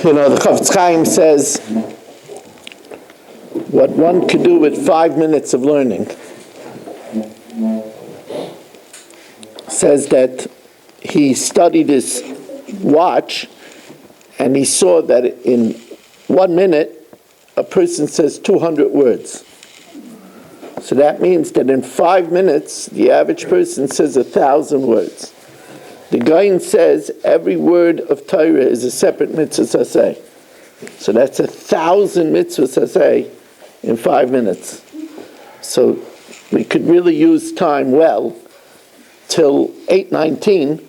The Chofetz Chaim says what one could do with 5 minutes of learning. Says that he studied his watch and he saw that in 1 minute a person says 200 words. So that means that in 5 minutes the average person says 1,000 words. The Gaon says every word of Torah is a separate mitzvah saseh. So that's 1,000 mitzvah saseh in 5 minutes. So we could really use time well till 8:19.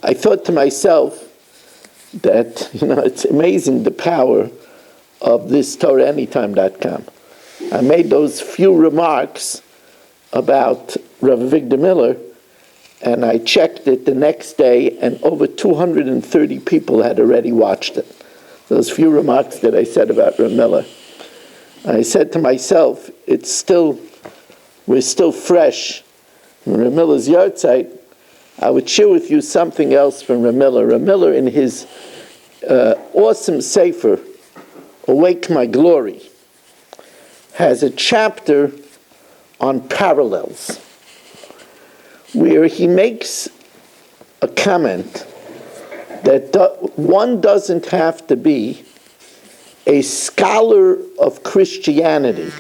I thought to myself that, it's amazing the power of this TorahAnytime.com. I made those few remarks about Rav Avigdor Miller, and I checked it the next day, and over 230 people had already watched it. Those few remarks that I said about Rav Miller. I said to myself, we're still fresh from Rav Miller's yahrzeit. I would share with you something else from Rav Miller. Rav Miller, in his awesome sefer, Awake My Glory, has a chapter on parallels, where he makes a comment that one doesn't have to be a scholar of Christianity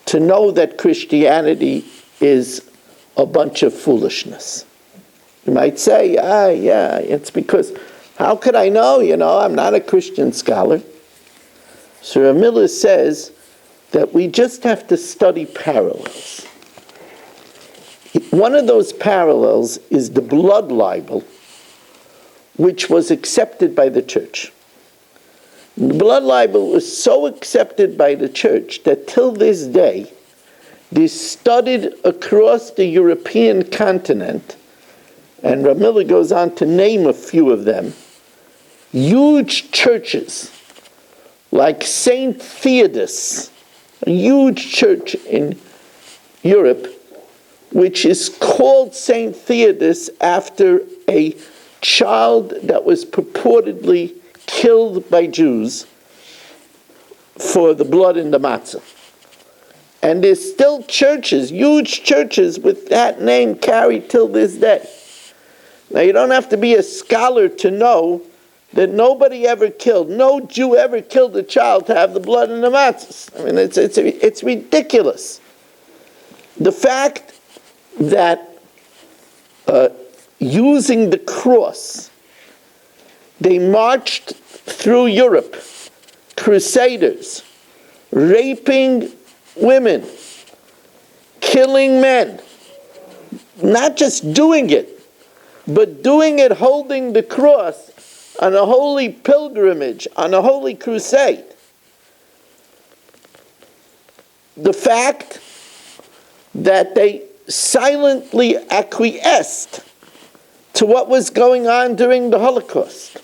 to know that Christianity is a bunch of foolishness. You might say, yeah, it's because, how could I know? I'm not a Christian scholar. So Rav Miller says that we just have to study parallels. One of those parallels is the blood libel, which was accepted by the church. The blood libel was so accepted by the church that till this day, they studied across the European continent, and Rav Miller goes on to name a few of them, huge churches like St. Theodos, a huge church in Europe, which is called St. Theodos after a child that was purportedly killed by Jews for the blood in the matzah. And there's still churches, huge churches with that name carried till this day. Now you don't have to be a scholar to know that nobody ever killed, no Jew ever killed a child to have the blood in the matzahs. I mean, it's ridiculous. The fact that using the cross, they marched through Europe, crusaders, raping women, killing men, not just doing it, but doing it holding the cross on a holy pilgrimage, on a holy crusade. The fact that they silently acquiesced to what was going on during the Holocaust.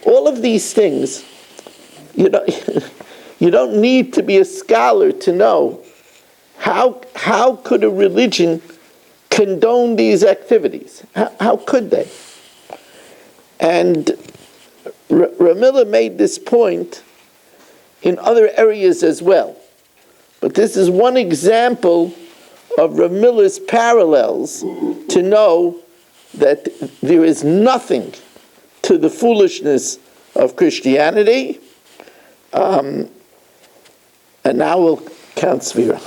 All of these things, you don't need to be a scholar to know how could a religion condone these activities? How could they? And Rav Miller made this point in other areas as well. But this is one example of Rav Miller's parallels to know that there is nothing to the foolishness of Christianity. And now we'll count Svira.